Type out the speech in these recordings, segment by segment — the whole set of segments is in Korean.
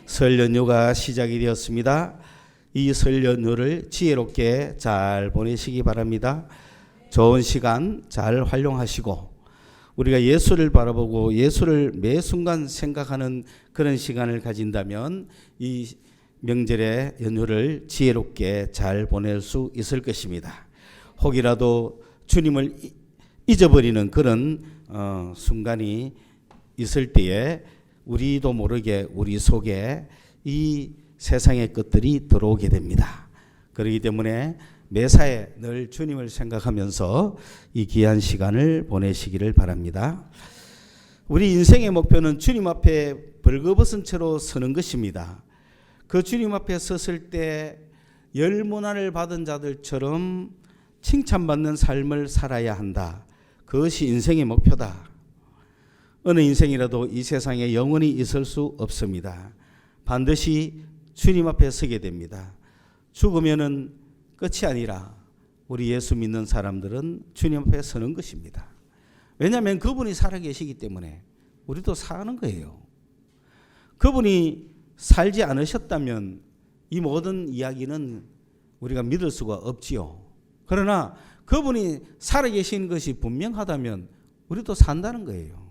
설 연휴가 시작이 되었습니다. 이 설 연휴를 지혜롭게 잘 보내시기 바랍니다. 좋은 시간 잘 활용하시고 우리가 예수를 바라보고 예수를 매 순간 생각하는 그런 시간을 가진다면 이 명절의 연휴를 지혜롭게 잘 보낼 수 있을 것입니다. 혹이라도 주님을 잊어버리는 그런 순간이 있을 때에 우리도 모르게 우리 속에 이 세상의 것들이 들어오게 됩니다. 그렇기 때문에 매사에 늘 주님을 생각하면서 이 귀한 시간을 보내시기를 바랍니다. 우리 인생의 목표는 주님 앞에 벌거벗은 채로 서는 것입니다. 그 주님 앞에 섰을 때 열문화를 받은 자들처럼 칭찬받는 삶을 살아야 한다. 그것이 인생의 목표다. 어느 인생이라도 이 세상에 영원히 있을 수 없습니다. 반드시 주님 앞에 서게 됩니다. 죽으면은 끝이 아니라 우리 예수 믿는 사람들은 주님 앞에 서는 것입니다. 왜냐하면 그분이 살아계시기 때문에 우리도 사는 거예요. 그분이 살지 않으셨다면 이 모든 이야기는 우리가 믿을 수가 없지요. 그러나 그분이 살아계신 것이 분명하다면 우리도 산다는 거예요.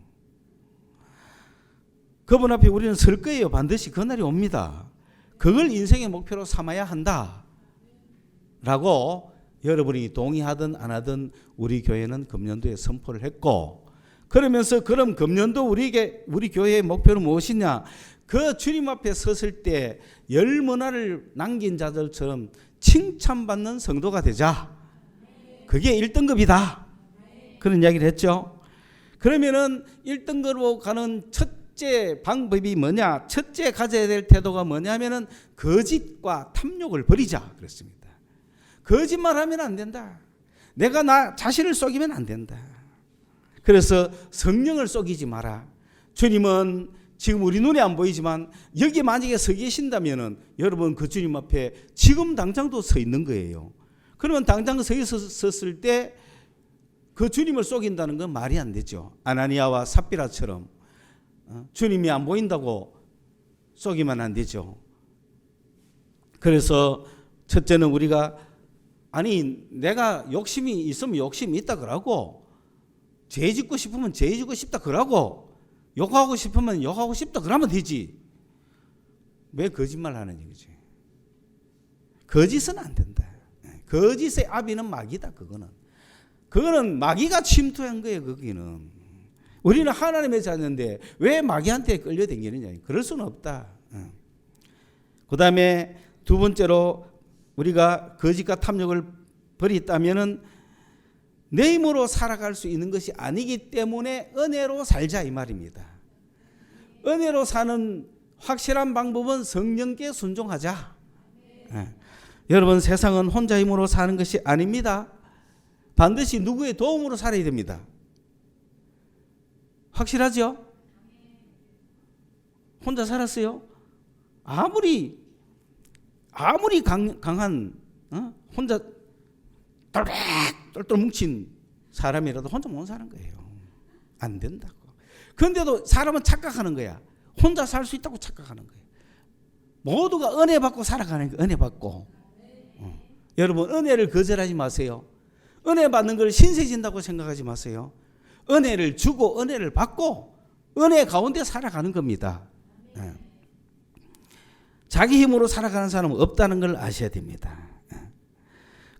그분 앞에 우리는 설 거예요. 반드시 그날이 옵니다. 그걸 인생의 목표로 삼아야 한다 라고 여러분이 동의하든 안 하든 우리 교회는 금년도에 선포를 했고, 그러면서 그럼 금년도 우리 교회의 목표는 무엇이냐? 그 주님 앞에 섰을 때 열문화를 남긴 자들처럼 칭찬받는 성도가 되자. 그게 1등급이다. 그런 이야기를 했죠. 그러면은 1등급으로 가는 첫째 방법이 뭐냐? 첫째 가져야 될 태도가 뭐냐면은 거짓과 탐욕을 버리자 그랬습니다. 거짓말하면 안 된다. 내가 나 자신을 속이면 안 된다. 그래서 성령을 속이지 마라. 주님은 지금 우리 눈에 안 보이지만 여기 만약에 서 계신다면은 여러분 그 주님 앞에 지금 당장도 서 있는 거예요. 그러면 당장 서 있었을 때 그 주님을 속인다는 건 말이 안 되죠. 아나니아와 삽비라처럼 주님이 안 보인다고 속이면 안 되죠. 그래서 첫째는 우리가 내가 욕심이 있으면 욕심이 있다 그러고, 죄 짓고 싶으면 죄 짓고 싶다 그러고, 욕하고 싶으면 욕하고 싶다 그러면 되지. 왜 거짓말 하는 얘기지? 거짓은 안 된다. 거짓의 아비는 마귀다. 그거는 마귀가 침투한 거예요. 거기는 우리는 하나님의 자녀인데 왜 마귀한테 끌려다니느냐? 그럴 수는 없다. 그 다음에 두 번째로 우리가 거짓과 탐욕을 버렸다면은 내 힘으로 살아갈 수 있는 것이 아니기 때문에 은혜로 살자 이 말입니다. 은혜로 사는 확실한 방법은 성령께 순종하자. 여러분, 세상은 혼자 힘으로 사는 것이 아닙니다. 반드시 누구의 도움으로 살아야 됩니다. 확실하죠? 혼자 살았어요? 아무리 강한 혼자 똘똘 뭉친 사람이라도 혼자 못 사는 거예요. 안 된다고. 그런데도 사람은 착각하는 거야. 혼자 살 수 있다고 착각하는 거예요. 모두가 은혜 받고 살아가는 거예요. 은혜 받고. 여러분, 은혜를 거절하지 마세요. 은혜 받는 걸 신세진다고 생각하지 마세요. 은혜를 주고 은혜를 받고 은혜 가운데 살아가는 겁니다. 자기 힘으로 살아가는 사람은 없다는 걸 아셔야 됩니다.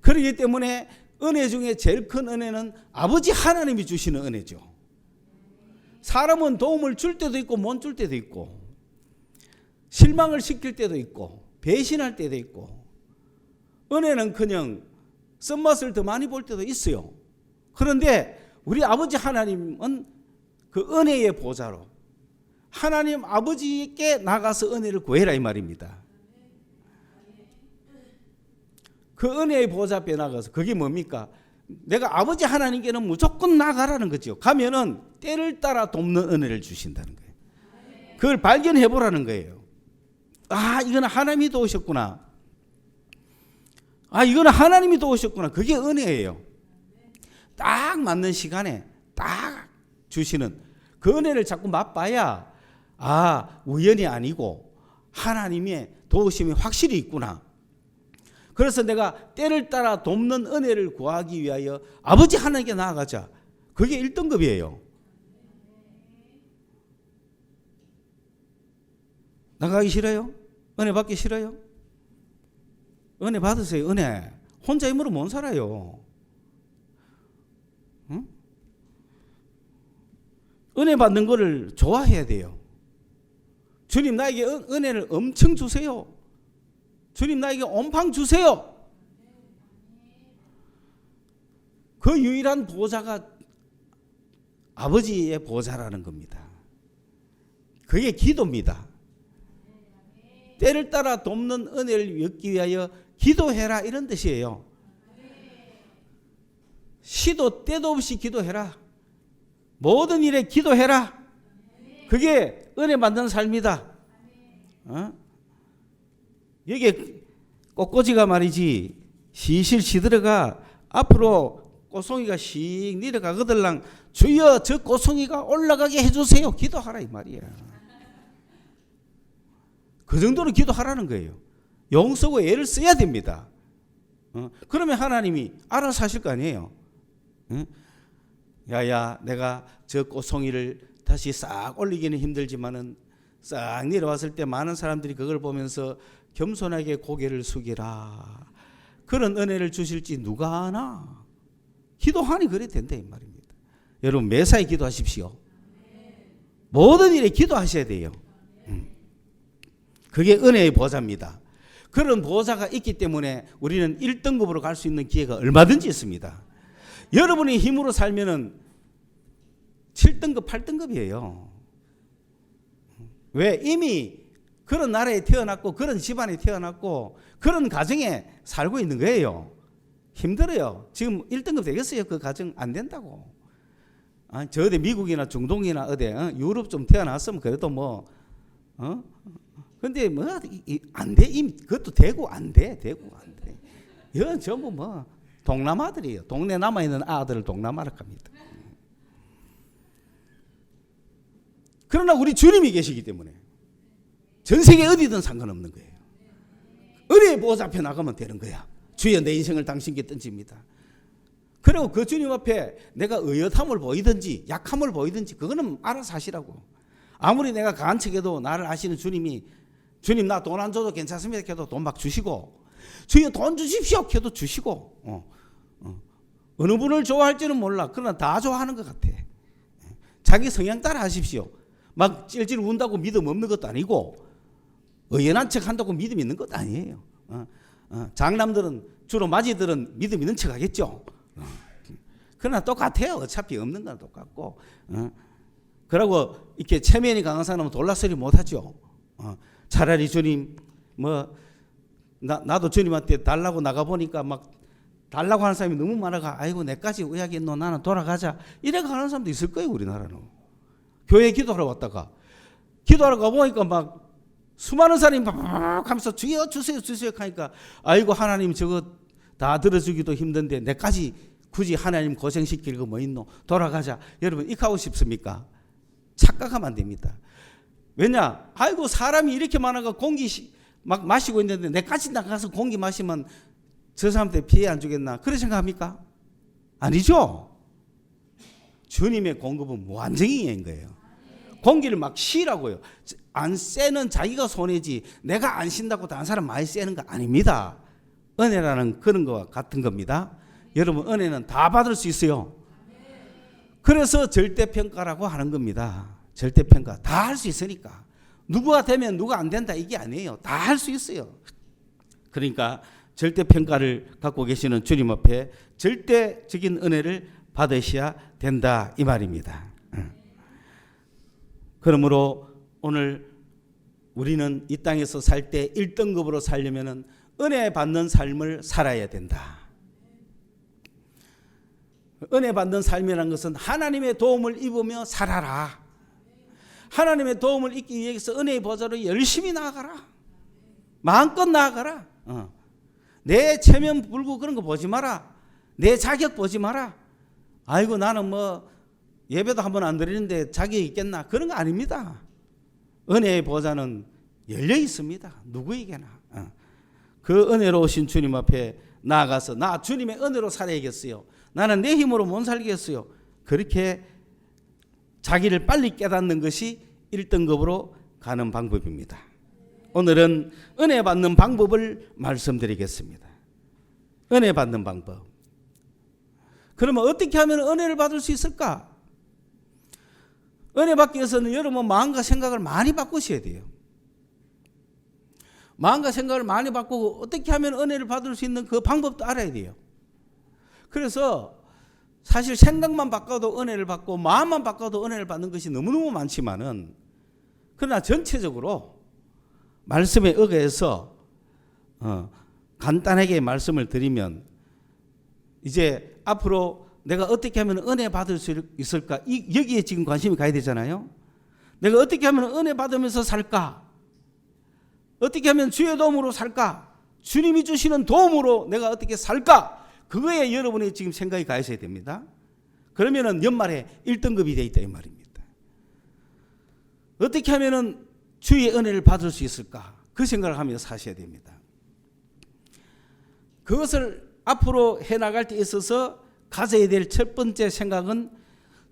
그렇기 때문에 은혜 중에 제일 큰 은혜는 아버지 하나님이 주시는 은혜죠. 사람은 도움을 줄 때도 있고 못 줄 때도 있고, 실망을 시킬 때도 있고 배신할 때도 있고, 은혜는 그냥 쓴맛을 더 많이 볼 때도 있어요. 그런데 우리 아버지 하나님은 그 은혜의 보좌로 하나님 아버지께 나가서 은혜를 구해라 이 말입니다. 그 은혜의 보좌 앞에 나가서, 그게 뭡니까? 내가 아버지 하나님께는 무조건 나가라는 거죠. 가면은 때를 따라 돕는 은혜를 주신다는 거예요. 그걸 발견해 보라는 거예요. 이거는 하나님이 도우셨구나. 이거는 하나님이 도우셨구나. 그게 은혜예요. 딱 맞는 시간에 딱 주시는 그 은혜를 자꾸 맛봐야 우연이 아니고 하나님의 도우심이 확실히 있구나. 그래서 내가 때를 따라 돕는 은혜를 구하기 위하여 아버지 하나님께 나아가자. 그게 1등급이에요. 나가기 싫어요? 은혜 받기 싫어요? 은혜 받으세요. 은혜. 혼자 힘으로 못 살아요. 응? 은혜 받는 거를 좋아해야 돼요. 주님 나에게 은혜를 엄청 주세요. 주님 나에게 온팡 주세요. 그 유일한 보좌가 아버지의 보좌라는 겁니다. 그게 기도입니다. 때를 따라 돕는 은혜를 얻기 위하여 기도해라 이런 뜻이에요. 시도 때도 없이 기도해라. 모든 일에 기도해라. 그게 은혜 받는 삶이다. 여기에 꽃꽂이가 말이지 시실 시들어가 앞으로 꽃송이가 씩 내려가거들랑 주여 저 꽃송이가 올라가게 해주세요. 기도하라 이 말이야. 그 정도로 기도하라는 거예요. 용 쓰고 애를 써야 됩니다. 그러면 하나님이 알아서 하실 거 아니에요. 야야 내가 저 꽃송이를 다시 싹 올리기는 힘들지만은 싹 내려왔을 때 많은 사람들이 그걸 보면서 겸손하게 고개를 숙이라. 그런 은혜를 주실지 누가 아나. 기도하니 그래 된다 이 말입니다. 여러분 매사에 기도하십시오. 모든 일에 기도하셔야 돼요. 그게 은혜의 보좌입니다. 그런 보좌가 있기 때문에 우리는 1등급으로 갈 수 있는 기회가 얼마든지 있습니다. 여러분이 힘으로 살면은 7등급, 8등급이에요. 왜? 이미 그런 나라에 태어났고 그런 집안에 태어났고 그런 가정에 살고 있는 거예요. 힘들어요. 지금 1등급 되겠어요? 그 가정 안 된다고. 저 어디 미국이나 중동이나 어디 유럽 좀 태어났으면 그래도 뭐 근데 뭐 안 돼. 이미 그것도 되고 안 돼. 되고 안 돼. 이건 전부 뭐 동남아들이에요. 동네 남아 있는 아들을 동남아로 갑니다. 그러나 우리 주님이 계시기 때문에 전 세계 어디든 상관없는 거예요. 은혜의 보좌 앞에 나가면 되는 거야. 주여 내 인생을 당신께 던집니다. 그리고 그 주님 앞에 내가 의젓함을 보이든지 약함을 보이든지 그거는 알아서 하시라고. 아무리 내가 강한 척해도 나를 아시는 주님이 주님 나 돈 안 줘도 괜찮습니다 해도 돈 막 주시고 주여 돈 주십시오 해도 주시고 어느 분을 좋아할지는 몰라. 그러나 다 좋아하는 것 같아. 자기 성향 따라 하십시오. 막 찔찔 운다고 믿음 없는 것도 아니고 의연한 척 한다고 믿음 있는 것도 아니에요. 장남들은 주로 마지들은 믿음 있는 척 하겠죠. 그러나 똑같아요. 어차피 없는 건 똑같고. 그러고 이렇게 체면이 강한 사람은 돌라소리 못하죠. 차라리 주님 뭐 나도 주님한테 달라고 나가보니까 막 달라고 하는 사람이 너무 많아가 아이고 내까지 의학했노 나는 돌아가자 이래 가는 사람도 있을 거예요. 우리나라는. 교회 기도하러 왔다가 기도하러 가보니까 막 수많은 사람이 막 하면서 주여 주세요 주세요 하니까 아이고 하나님 저거 다 들어주기도 힘든데 내까지 굳이 하나님 고생시킬 거 뭐 있노 돌아가자. 여러분 이렇게 하고 싶습니까? 착각하면 안 됩니다. 왜냐 아이고 사람이 이렇게 많아가 공기 막 마시고 있는데 내까지 나가서 공기 마시면 저 사람한테 피해 안 주겠나 그런 생각합니까? 아니죠. 주님의 공급은 무한정인 거예요. 공기를 막 쉬라고요. 안 쐬는 자기가 손해지 내가 안 쉰다고 다른 사람 많이 쐬는 거 아닙니다. 은혜라는 그런 것과 같은 겁니다. 여러분 은혜는 다 받을 수 있어요. 그래서 절대평가라고 하는 겁니다. 절대평가 다 할 수 있으니까 누구가 되면 누가 안 된다 이게 아니에요. 다 할 수 있어요. 그러니까 절대평가를 갖고 계시는 주님 앞에 절대적인 은혜를 받으셔야 된다 이 말입니다. 그러므로 오늘 우리는 이 땅에서 살 때 1등급으로 살려면 은혜 받는 삶을 살아야 된다. 은혜 받는 삶이라는 것은 하나님의 도움을 입으며 살아라. 하나님의 도움을 입기 위해서 은혜의 보좌로 열심히 나아가라. 마음껏 나아가라. 내 체면 불구 그런 거 보지 마라. 내 자격 보지 마라. 아이고 나는 뭐 예배도 한번 안 드리는데 자격이 있겠나. 그런 거 아닙니다. 은혜의 보좌는 열려 있습니다. 누구에게나. 그 은혜로 오신 주님 앞에 나아가서 나 주님의 은혜로 살아야겠어요. 나는 내 힘으로 못 살겠어요. 그렇게 자기를 빨리 깨닫는 것이 1등급으로 가는 방법입니다. 오늘은 은혜 받는 방법을 말씀드리겠습니다. 은혜 받는 방법. 그러면 어떻게 하면 은혜를 받을 수 있을까? 은혜 받기 위해서는 여러분 마음과 생각을 많이 바꾸셔야 돼요. 마음과 생각을 많이 바꾸고 어떻게 하면 은혜를 받을 수 있는 그 방법도 알아야 돼요. 그래서 사실 생각만 바꿔도 은혜를 받고 마음만 바꿔도 은혜를 받는 것이 너무너무 많지만은, 그러나 전체적으로 말씀에 의거해서 간단하게 말씀을 드리면, 이제 앞으로 내가 어떻게 하면 은혜 받을 수 있을까? 여기에 지금 관심이 가야 되잖아요. 내가 어떻게 하면 은혜 받으면서 살까? 어떻게 하면 주의 도움으로 살까? 주님이 주시는 도움으로 내가 어떻게 살까? 그거에 여러분이 지금 생각이 가 있어야 됩니다. 그러면은 연말에 1등급이 되어 있다 이 말입니다. 어떻게 하면은 주의 은혜를 받을 수 있을까? 그 생각을 하면서 사셔야 됩니다. 그것을 앞으로 해나갈 때 있어서 가져야 될 첫 번째 생각은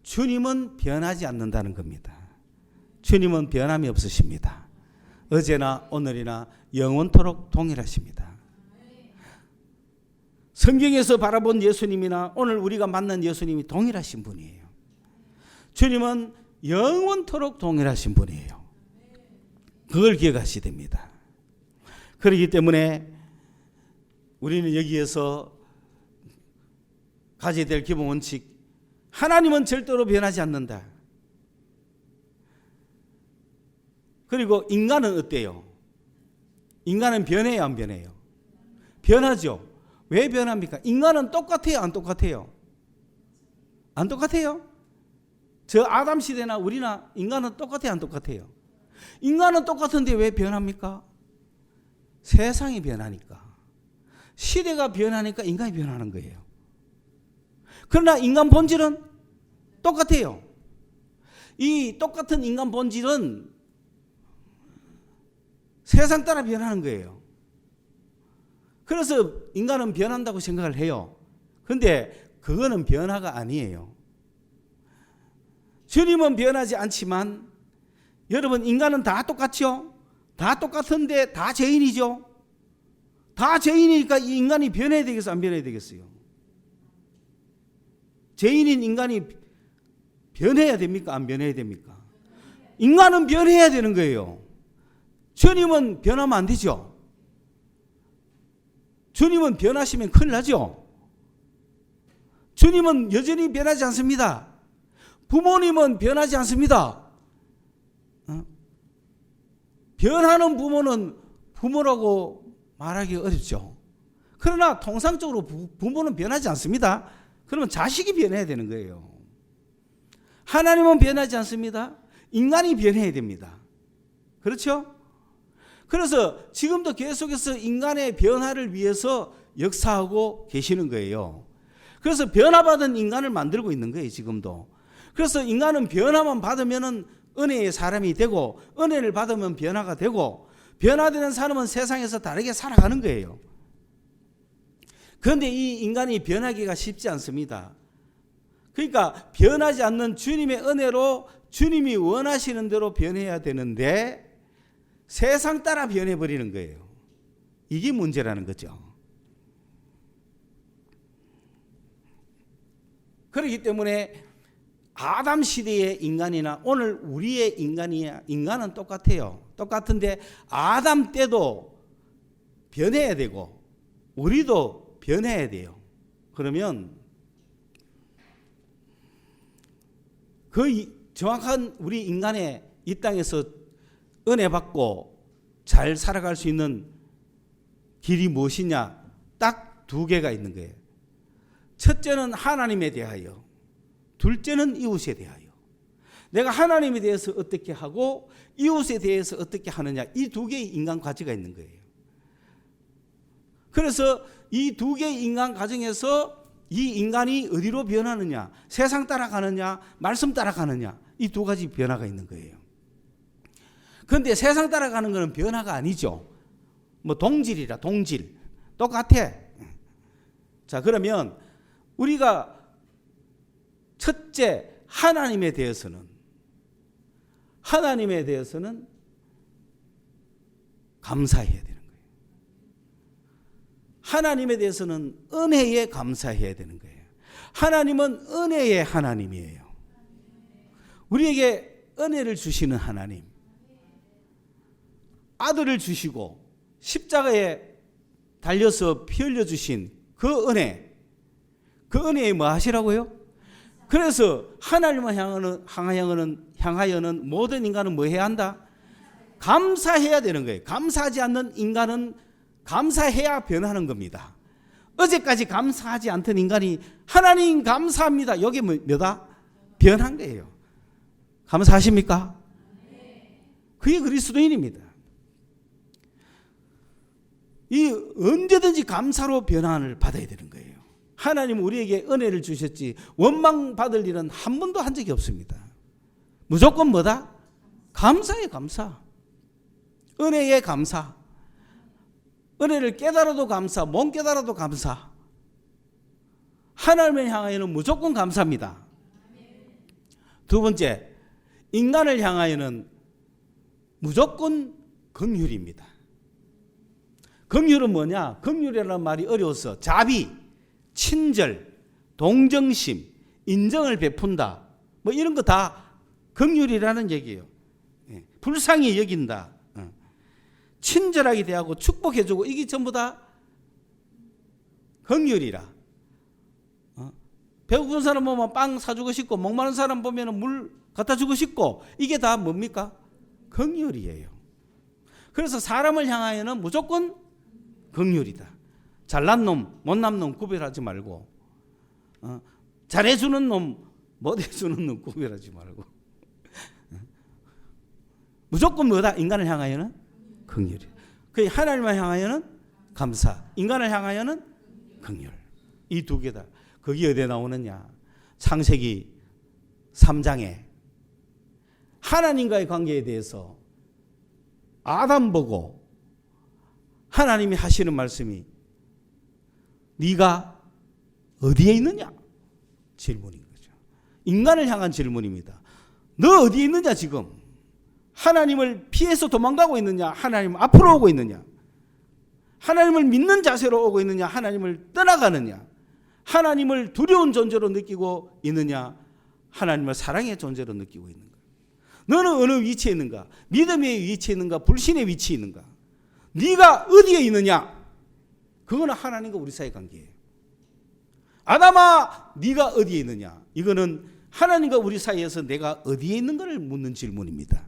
주님은 변하지 않는다는 겁니다. 주님은 변함이 없으십니다. 어제나 오늘이나 영원토록 동일하십니다. 성경에서 바라본 예수님이나 오늘 우리가 만난 예수님이 동일하신 분이에요. 주님은 영원토록 동일하신 분이에요. 그걸 기억하셔야 됩니다. 그렇기 때문에 우리는 여기에서 가져야 될 기본 원칙, 하나님은 절대로 변하지 않는다. 그리고 인간은 어때요? 인간은 변해요, 안 변해요? 변하죠. 왜 변합니까? 인간은 똑같아요, 안 똑같아요? 안 똑같아요? 저 아담 시대나 우리나 인간은 똑같아요, 안 똑같아요? 인간은 똑같은데 왜 변합니까? 세상이 변하니까. 시대가 변하니까 인간이 변하는 거예요. 그러나 인간 본질은 똑같아요. 이 똑같은 인간 본질은 세상 따라 변하는 거예요. 그래서 인간은 변한다고 생각을 해요. 그런데 그거는 변화가 아니에요. 주님은 변하지 않지만 여러분 인간은 다 똑같죠? 다 똑같은데 다 죄인이죠? 다 죄인이니까 이 인간이 변해야 되겠어요? 안 변해야 되겠어요? 죄인인 인간이 변해야 됩니까? 안 변해야 됩니까? 인간은 변해야 되는 거예요. 주님은 변하면 안 되죠. 주님은 변하시면 큰일 나죠. 주님은 여전히 변하지 않습니다. 부모님은 변하지 않습니다. 변하는 부모는 부모라고 말하기 어렵죠. 그러나 통상적으로 부모는 변하지 않습니다. 그러면 자식이 변해야 되는 거예요. 하나님은 변하지 않습니다. 인간이 변해야 됩니다. 그렇죠? 그래서 지금도 계속해서 인간의 변화를 위해서 역사하고 계시는 거예요. 그래서 변화받은 인간을 만들고 있는 거예요, 지금도. 그래서 인간은 변화만 받으면 은혜의 사람이 되고, 은혜를 받으면 변화가 되고, 변화되는 사람은 세상에서 다르게 살아가는 거예요. 그런데 이 인간이 변하기가 쉽지 않습니다. 그러니까 변하지 않는 주님의 은혜로 주님이 원하시는 대로 변해야 되는데 세상 따라 변해버리는 거예요. 이게 문제라는 거죠. 그렇기 때문에 아담 시대의 인간이나 오늘 우리의 인간은 똑같아요. 똑같은데 아담 때도 변해야 되고 우리도 변해야 돼요. 그러면 그 정확한 우리 인간의 이 땅에서 은혜 받고 잘 살아갈 수 있는 길이 무엇이냐? 딱 두 개가 있는 거예요. 첫째는 하나님에 대하여, 둘째는 이웃에 대하여. 내가 하나님에 대해서 어떻게 하고 이웃에 대해서 어떻게 하느냐, 이 두 개의 인간 과제가 있는 거예요. 그래서 이 두 개의 인간 과정에서 이 인간이 어디로 변하느냐, 세상 따라가느냐, 말씀 따라가느냐, 이 두 가지 변화가 있는 거예요. 그런데 세상 따라가는 것은 변화가 아니죠. 뭐 동질이라 동질 똑같아. 자, 그러면 우리가 첫째 하나님에 대해서는 감사해야 되는 거예요. 하나님에 대해서는 은혜에 감사해야 되는 거예요. 하나님은 은혜의 하나님이에요. 우리에게 은혜를 주시는 하나님, 아들을 주시고 십자가에 달려서 피 흘려 주신 그 은혜에 뭐 하시라고요? 그래서 하나님을 향하여는 모든 인간은 뭐 해야 한다? 감사해야 되는 거예요. 감사하지 않는 인간은 감사해야 변하는 겁니다. 어제까지 감사하지 않던 인간이 하나님 감사합니다. 여기 뭐다? 변한 거예요. 감사하십니까? 그게 그리스도인입니다. 이 언제든지 감사로 변화를 받아야 되는 거예요. 하나님은 우리에게 은혜를 주셨지 원망받을 일은 한 번도 한 적이 없습니다. 무조건 뭐다? 감사에 감사. 은혜에 감사. 은혜를 깨달아도 감사, 못 깨달아도 감사. 하나님을 향하여는 무조건 감사합니다. 두 번째, 인간을 향하여는 무조건 긍휼입니다. 긍휼은 뭐냐? 긍휼이라는 말이 어려워서 자비, 친절, 동정심, 인정을 베푼다. 뭐 이런 거 다 긍휼이라는 얘기예요. 불쌍히 여긴다. 친절하게 대하고 축복해주고 이게 전부 다 긍휼이라. 배고픈 사람 보면 빵 사주고 싶고 목마른 사람 보면 물 갖다 주고 싶고 이게 다 뭡니까? 긍휼이에요. 그래서 사람을 향하여는 무조건 긍휼이다. 잘난 놈, 못난 놈 구별하지 말고 잘해주는 놈, 못해주는 놈 구별하지 말고 무조건 뭐다? 인간을 향하여는 긍휼. 그 하나님을 향하여는 감사, 인간을 향하여는 긍휼. 이 두 개다. 거기 어디에 나오느냐? 창세기 3장에 하나님과의 관계에 대해서 아담 보고 하나님이 하시는 말씀이 네가 어디에 있느냐? 질문인 거죠. 인간을 향한 질문입니다. 너 어디에 있느냐 지금? 하나님을 피해서 도망가고 있느냐? 하나님 앞으로 오고 있느냐? 하나님을 믿는 자세로 오고 있느냐? 하나님을 떠나가느냐? 하나님을 두려운 존재로 느끼고 있느냐? 하나님을 사랑의 존재로 느끼고 있는가? 너는 어느 위치에 있는가? 믿음의 위치에 있는가? 불신의 위치에 있는가? 네가 어디에 있느냐? 그거는 하나님과 우리 사이의 관계예요. 아담아, 네가 어디에 있느냐? 이거는 하나님과 우리 사이에서 내가 어디에 있는가를 묻는 질문입니다.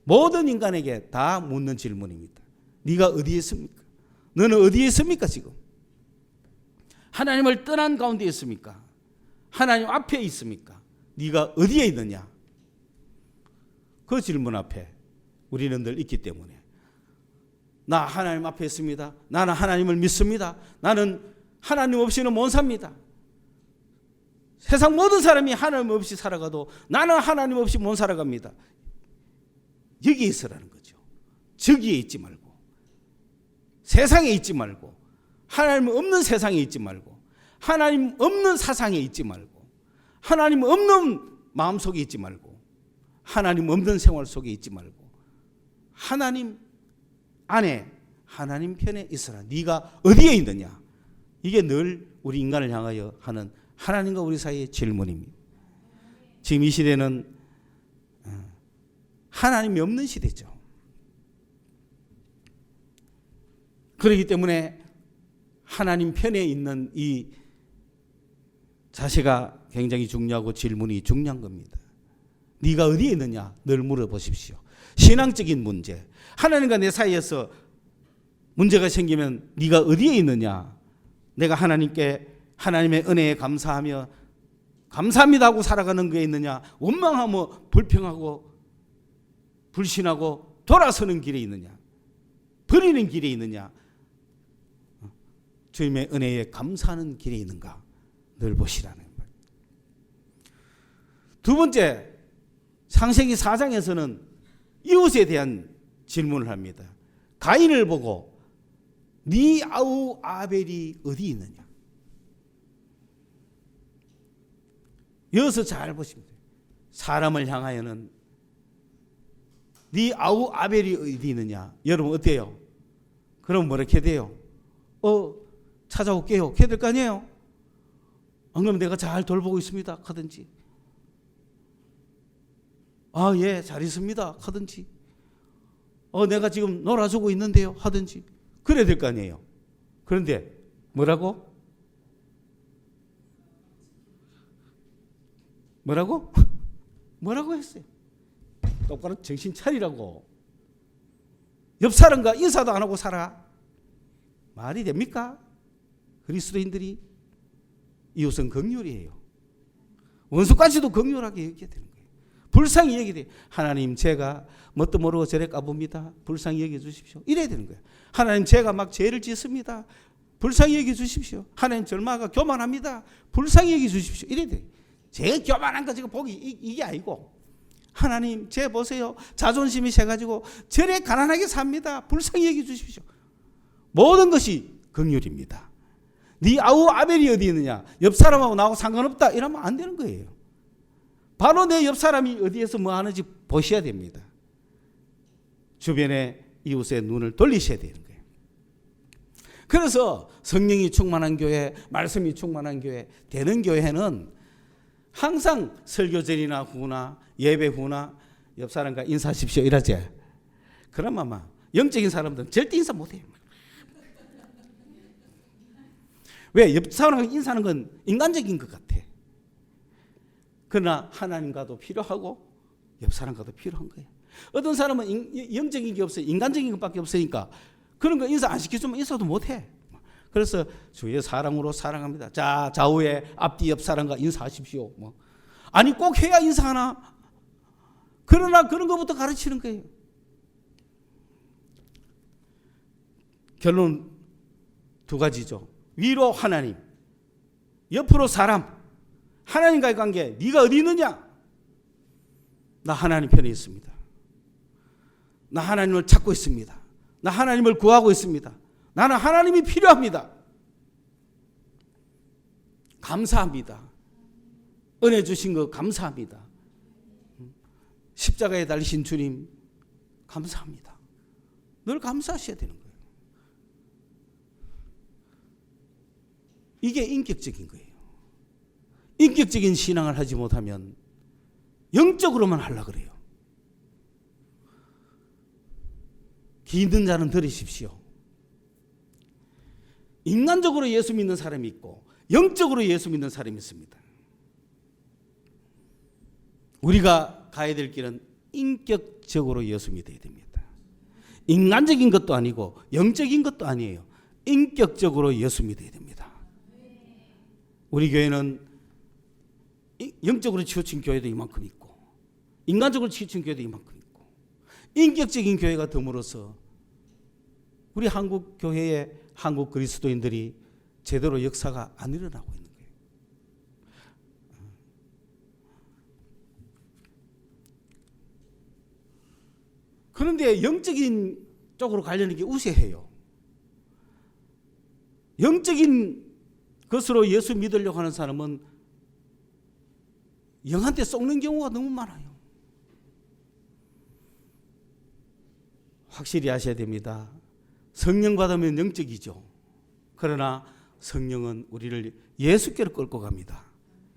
모든 인간에게 다 묻는 질문입니다. 네가 어디에 있습니까? 너는 어디에 있습니까 지금? 하나님을 떠난 가운데 있습니까? 하나님 앞에 있습니까? 네가 어디에 있느냐? 그 질문 앞에 우리는 늘 있기 때문에 나 하나님 앞에 있습니다. 나는 하나님을 믿습니다. 나는 하나님 없이는 못 삽니다. 세상 모든 사람이 하나님 없이 살아가도 나는 하나님 없이 못 살아갑니다. 여기에 있으라는 거죠. 저기에 있지 말고 세상에 있지 말고 하나님 없는 세상에 있지 말고 하나님 없는 사상에 있지 말고 하나님 없는 마음속에 있지 말고 하나님 없는 생활 속에 있지 말고 하나님 안에 하나님 편에 있으라. 네가 어디에 있느냐? 이게 늘 우리 인간을 향하여 하는 하나님과 우리 사이의 질문입니다. 지금 이 시대는 하나님이 없는 시대죠. 그렇기 때문에 하나님 편에 있는 이 자세가 굉장히 중요하고 질문이 중요한 겁니다. 네가 어디에 있느냐? 늘 물어보십시오. 신앙적인 문제, 하나님과 내 사이에서 문제가 생기면 네가 어디에 있느냐? 내가 하나님께 하나님의 은혜에 감사하며 감사합니다 하고 살아가는 게 있느냐? 원망하며 불평하고 불신하고 돌아서는 길에 있느냐? 버리는 길에 있느냐? 주님의 은혜에 감사하는 길에 있는가? 늘 보시라는 말. 두 번째, 창세기 4장에서는 이웃에 대한 질문을 합니다. 가인을 보고 네 아우 아벨이 어디 있느냐. 여기서 잘 보시면 돼요. 사람을 향하여는 네 아우 아벨이 어디 있느냐. 여러분 어때요? 그럼 뭐렇게 돼요? 찾아올게요. 그래야 될 거 아니에요? 안 그러면 내가 잘 돌보고 있습니다. 하든지. 예, 잘 있습니다. 하든지. 내가 지금 놀아주고 있는데요. 하든지. 그래야 될 거 아니에요. 그런데 뭐라고? 뭐라고 했어요? 똑바로 정신 차리라고. 옆 사람과 인사도 안 하고 살아. 말이 됩니까? 그리스도인들이 이웃은 긍휼이에요. 원수까지도 긍휼하게 여겨야 되는 거예요. 불쌍히 여기야 돼요. 하나님 제가 뭣도 모르고 저래 까봅니다. 불쌍히 여겨 주십시오. 이래야 되는 거예요. 하나님 제가 막 죄를 짓습니다. 불쌍히 여겨 주십시오. 하나님 절마가 교만합니다. 불쌍히 여겨 주십시오. 이래야 돼요. 제가 교만한 거 지금 보기 이게 아니고 하나님 제 보세요. 자존심이 세가지고 저래 가난하게 삽니다. 불쌍히 여겨 주십시오. 모든 것이 긍휼입니다. 네 아우 아벨이 어디 있느냐. 옆 사람하고 나하고 상관없다 이러면 안 되는 거예요. 바로 내 옆 사람이 어디에서 뭐 하는지 보셔야 됩니다. 주변에 이웃의 눈을 돌리셔야 되는 거예요. 그래서 성령이 충만한 교회, 말씀이 충만한 교회, 되는 교회는 항상 설교전이나 후나 예배 후나 옆 사람과 인사하십시오 이러지. 그럼 아마 영적인 사람들은 절대 인사 못해요. 왜? 옆 사람과 인사하는 건 인간적인 것 같아. 그러나 하나님과도 필요하고 옆 사람과도 필요한 거예요. 어떤 사람은 영적인 게 없어요. 인간적인 것밖에 없으니까 그런 거 인사 안 시켜주면 인사도 못해. 그래서 주의 사랑으로 사랑합니다. 자, 좌우에 앞뒤 옆 사람과 인사하십시오. 아니 꼭 해야 인사하나? 그러나 그런 것부터 가르치는 거예요. 결론 두 가지죠. 위로 하나님, 옆으로 사람. 하나님과의 관계, 네가 어디 있느냐? 나 하나님 편에 있습니다. 나 하나님을 찾고 있습니다. 나 하나님을 구하고 있습니다. 나는 하나님이 필요합니다. 감사합니다. 은혜 주신 거 감사합니다. 십자가에 달리신 주님 감사합니다. 늘 감사하셔야 되는 거예요. 이게 인격적인 거예요. 인격적인 신앙을 하지 못하면 영적으로만 하려고 그래요. 귀 있는 자는 들으십시오. 인간적으로 예수 믿는 사람이 있고 영적으로 예수 믿는 사람이 있습니다. 우리가 가야 될 길은 인격적으로 예수 믿어야 됩니다. 인간적인 것도 아니고 영적인 것도 아니에요. 인격적으로 예수 믿어야 됩니다. 우리 교회는 영적으로 치우친 교회도 이만큼 있고 인간적으로 치우친 교회도 이만큼 있고 인격적인 교회가 덤으로써 우리 한국 교회의 한국 그리스도인들이 제대로 역사가 안 일어나고 있는 거예요. 그런데 영적인 쪽으로 가려는 게 우세해요. 영적인 것으로 예수 믿으려고 하는 사람은 영한테 속는 경우가 너무 많아요. 확실히 아셔야 됩니다. 성령 받으면 영적이죠. 그러나 성령은 우리를 예수께로 끌고 갑니다.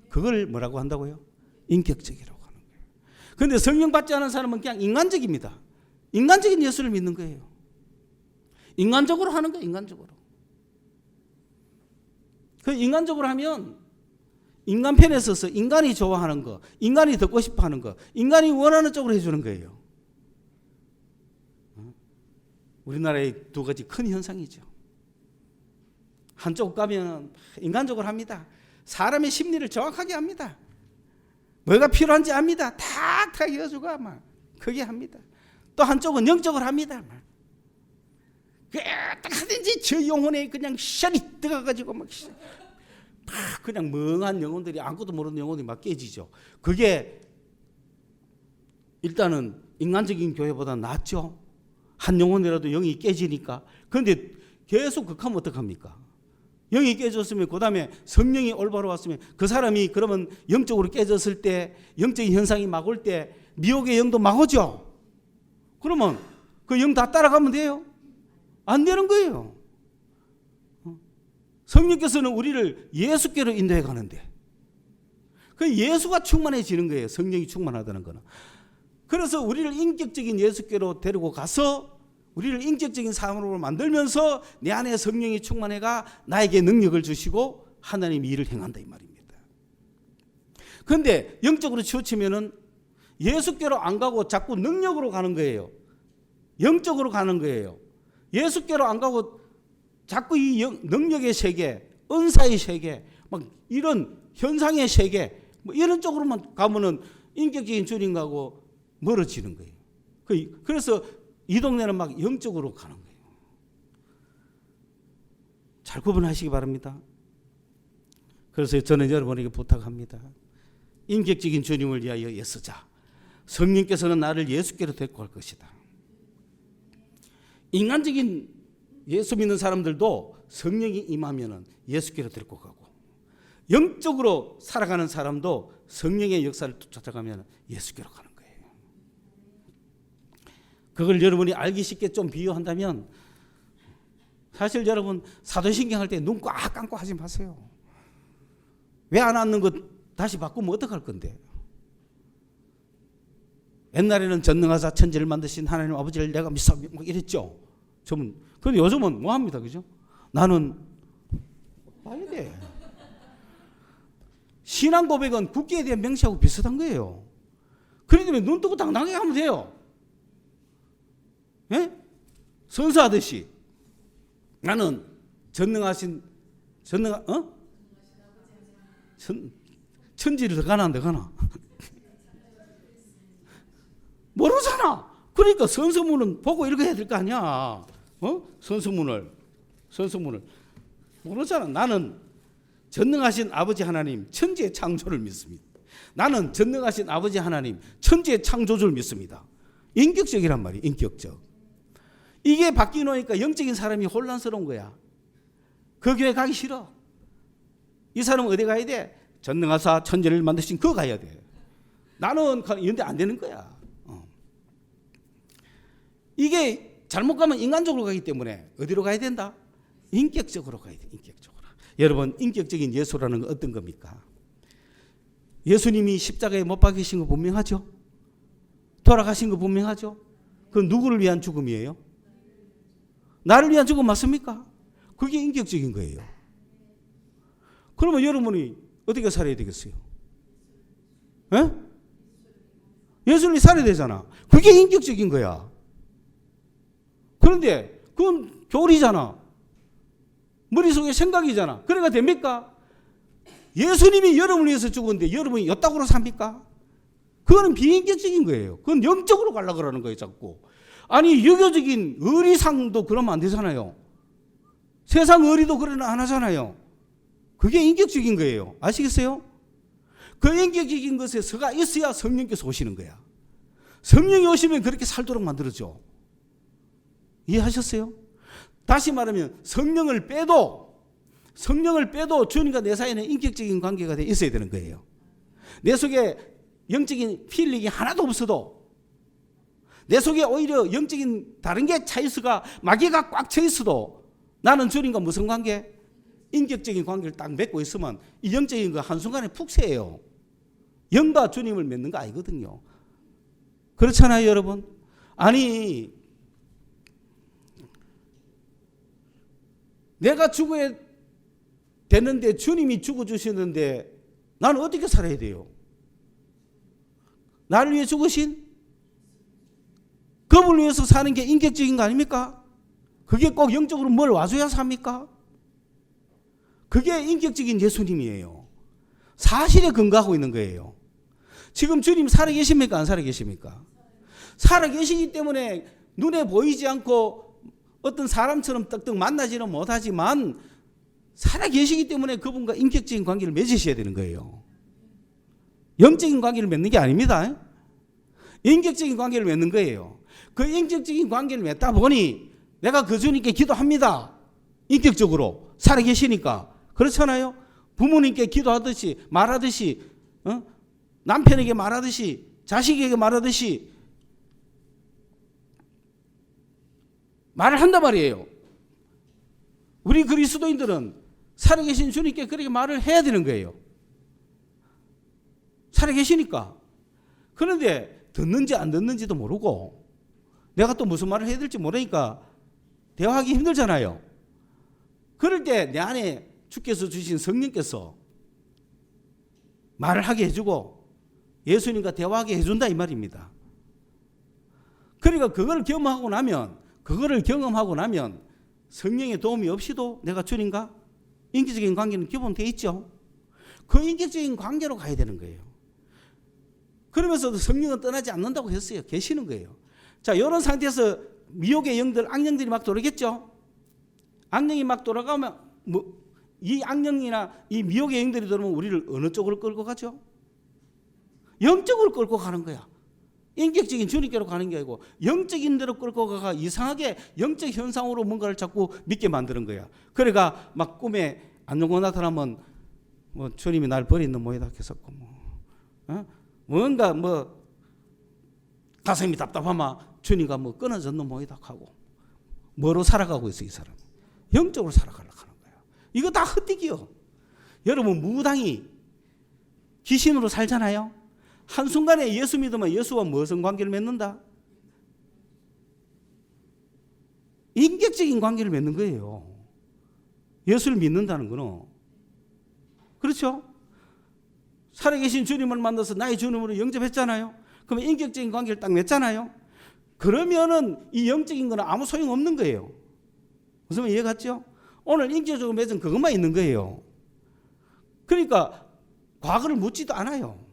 그걸 뭐라고 한다고요? 인격적이라고 하는 거예요. 그런데 성령 받지 않은 사람은 그냥 인간적입니다. 인간적인 예수를 믿는 거예요. 인간적으로 하는 거예요. 인간적으로. 그 인간적으로 하면 인간 편에 서서 인간이 좋아하는 거, 인간이 듣고 싶어 하는 거, 인간이 원하는 쪽으로 해주는 거예요. 우리나라의 두 가지 큰 현상이죠. 한쪽 가면 인간적으로 합니다. 사람의 심리를 정확하게 합니다. 뭐가 필요한지 압니다. 탁탁 이어주고 막 그게 합니다. 또 한쪽은 영적으로 합니다. 딱 하든지 저 영혼에 그냥 샤리 들어가가지고 막 그냥 멍한 영혼들이 아무것도 모르는 영혼이 막 깨지죠. 그게 일단은 인간적인 교회보다 낫죠. 한 영혼이라도 영이 깨지니까. 그런데 계속 극하면 어떡합니까? 영이 깨졌으면 그 다음에 성령이 올바로 왔으면 그 사람이 그러면 영적으로 깨졌을 때 영적인 현상이 막 올 때 미혹의 영도 막 오죠. 그러면 그 영 다 따라가면 돼요? 안 되는 거예요. 성령께서는 우리를 예수께로 인도해 가는데 그 예수가 충만해지는 거예요. 성령이 충만하다는 거는. 그래서 우리를 인격적인 예수께로 데리고 가서 우리를 인격적인 사람으로 만들면서 내 안에 성령이 충만해가 나에게 능력을 주시고 하나님 일을 행한다 이 말입니다. 그런데 영적으로 치우치면은 예수께로 안 가고 자꾸 능력으로 가는 거예요. 영적으로 가는 거예요. 예수께로 안 가고 자꾸 이 능력의 세계, 은사의 세계, 막 이런 현상의 세계, 뭐 이런 쪽으로만 가면은 인격적인 주님하고 멀어지는 거예요. 그래서 이 동네는 막 영적으로 가는 거예요. 잘 구분하시기 바랍니다. 그래서 저는 여러분에게 부탁합니다. 인격적인 주님을 위하여 애쓰자. 성령께서는 나를 예수께로 데리고 갈 것이다. 인간적인 예수 믿는 사람들도 성령이 임하면 예수께로 데리고 가고 영적으로 살아가는 사람도 성령의 역사를 쫓아가면 예수께로 가는 거예요. 그걸 여러분이 알기 쉽게 좀 비유한다면 사실 여러분 사도신경 할 때 눈 꽉 감고 하지 마세요. 왜 안 앉는 것 다시 바꾸면 어떡할 건데. 옛날에는 전능하사 천지를 만드신 하나님 아버지를 내가 믿사 막 이랬죠. 그런데 요즘은 뭐 합니다. 그죠? 나는 봐야 돼. 신앙 고백은 국기에 대한 명시하고 비슷한 거예요. 그렇기 때문에 눈 뜨고 당당하게 하면 돼요. 예? 선서하듯이 나는 천지를 더 가나 안 더 가나? 모르잖아. 그러니까 선서문은 보고 이렇게 해야 될 거 아니야. 선서문을 모르잖아. 나는 전능하신 아버지 하나님 천지의 창조를 믿습니다. 나는 전능하신 아버지 하나님 천지의 창조주를 믿습니다. 인격적이란 말이에요. 인격적. 이게 바뀌놓으니까 영적인 사람이 혼란스러운 거야. 그 교회 가기 싫어. 이 사람은 어디 가야 돼? 전능하사 천지를 만드신 그거 가야 돼. 나는 이런데 안 되는 거야. 이게 잘못 가면 인간적으로 가기 때문에 어디로 가야 된다? 인격적으로 가야 돼. 인격적으로. 여러분 인격적인 예수라는 건 어떤 겁니까? 예수님이 십자가에 못 박히신 거 분명하죠? 돌아가신 거 분명하죠? 그건 누구를 위한 죽음이에요? 나를 위한 죽음 맞습니까? 그게 인격적인 거예요. 그러면 여러분이 어떻게 살아야 되겠어요? 에? 예수님이 살아야 되잖아. 그게 인격적인 거야. 그런데 그건 교리잖아. 머릿속에 생각이잖아. 그래가 됩니까? 예수님이 여러분을 위해서 죽었는데 여러분이 엿다구로 삽니까? 그거는 비인격적인 거예요. 그건 영적으로 가려고 그러는 거예요. 자꾸. 아니 유교적인 의리상도 그러면 안 되잖아요. 세상 의리도 그러나 안 하잖아요. 그게 인격적인 거예요. 아시겠어요? 그 인격적인 것에 서가 있어야 성령께서 오시는 거야. 성령이 오시면 그렇게 살도록 만들어줘. 이해하셨어요? 다시 말하면 성령을 빼도 주님과 내 사이에는 인격적인 관계가 돼 있어야 되는 거예요. 내 속에 영적인 필링이 하나도 없어도 내 속에 오히려 영적인 다른 게 차 있어가 마귀가 꽉 차 있어도 나는 주님과 무슨 관계? 인격적인 관계를 딱 맺고 있으면 이 영적인 거 한순간에 푹 새요. 영과 주님을 맺는 거 아니거든요. 그렇잖아요, 여러분? 아니 내가 죽어야 되는데 주님이 죽어주시는데 나는 어떻게 살아야 돼요? 나를 위해 죽으신 그분을 위해서 사는 게 인격적인 거 아닙니까? 그게 꼭 영적으로 뭘 와줘야 삽니까? 그게 인격적인 예수님이에요. 사실에 근거하고 있는 거예요. 지금 주님 살아계십니까? 안 살아계십니까? 살아계시기 때문에 눈에 보이지 않고 어떤 사람처럼 떡떡 만나지는 못하지만 살아계시기 때문에 그분과 인격적인 관계를 맺으셔야 되는 거예요. 영적인 관계를 맺는 게 아닙니다. 인격적인 관계를 맺는 거예요. 그 인격적인 관계를 맺다 보니 내가 그 주님께 기도합니다. 인격적으로 살아계시니까. 그렇잖아요. 부모님께 기도하듯이 말하듯이 남편에게 말하듯이 자식에게 말하듯이 말을 한단 말이에요. 우리 그리스도인들은 살아계신 주님께 그렇게 말을 해야 되는 거예요. 살아계시니까. 그런데 듣는지 안 듣는지도 모르고 내가 또 무슨 말을 해야 될지 모르니까 대화하기 힘들잖아요. 그럴 때 내 안에 주께서 주신 성령께서 말을 하게 해주고 예수님과 대화하게 해준다 이 말입니다. 그러니까 그걸 경험하고 나면 성령의 도움이 없이도 내가 주님과 인격적인 관계는 기본되어 있죠. 그 인격적인 관계로 가야 되는 거예요. 그러면서도 성령은 떠나지 않는다고 했어요. 계시는 거예요. 자, 이런 상태에서 미혹의 영들, 악령들이 막 돌아겠죠. 악령이 막 돌아가면 이 악령이나 이 미혹의 영들이 들어오면 우리를 어느 쪽으로 끌고 가죠? 영적으로 끌고 가는 거야. 인격적인 주님께로 가는 게 아니고 영적인 데로 끌고 가가 이상하게 영적 현상으로 뭔가를 자꾸 믿게 만드는 거야. 그러니까 막 꿈에 안정고 나타나면 뭐 주님이 날 버리는 모이다 했었고 뭔가 가슴이 답답하면 주님과 끊어졌는 모이다 하고 뭐로 살아가고 있어 이 사람. 영적으로 살아가려고 하는 거야. 이거 다 헛되기요. 여러분 무당이 귀신으로 살잖아요. 한순간에 예수 믿으면 예수와 무슨 관계를 맺는다? 인격적인 관계를 맺는 거예요. 예수를 믿는다는 거는. 그렇죠? 살아계신 주님을 만나서 나의 주님으로 영접했잖아요. 그러면 인격적인 관계를 딱 맺잖아요. 그러면은 이 영적인 거는 아무 소용없는 거예요. 무슨 말 이해갔죠? 오늘 인격적으로 맺은 그것만 있는 거예요. 그러니까 과거를 묻지도 않아요.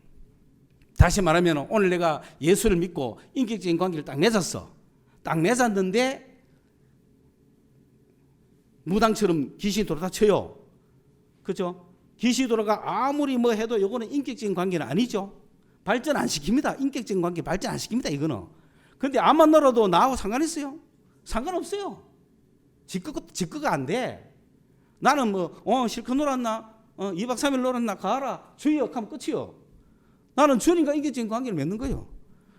다시 말하면 오늘 내가 예수를 믿고 인격적인 관계를 딱 맺었어. 딱 맺었는데 무당처럼 귀신이 돌아다 쳐요. 그렇죠? 귀신이 돌아가 아무리 뭐 해도 이거는 인격적인 관계는 아니죠. 발전 안 시킵니다. 인격적인 관계 발전 안 시킵니다. 이거는. 근데 암만 놀아도 나하고 상관있어요? 상관없어요. 직거가 안 돼. 나는 실컷 놀았나? 2박 3일 놀았나? 가라. 주여 하면 끝이요. 나는 주님과 인격적인 관계를 맺는 거예요.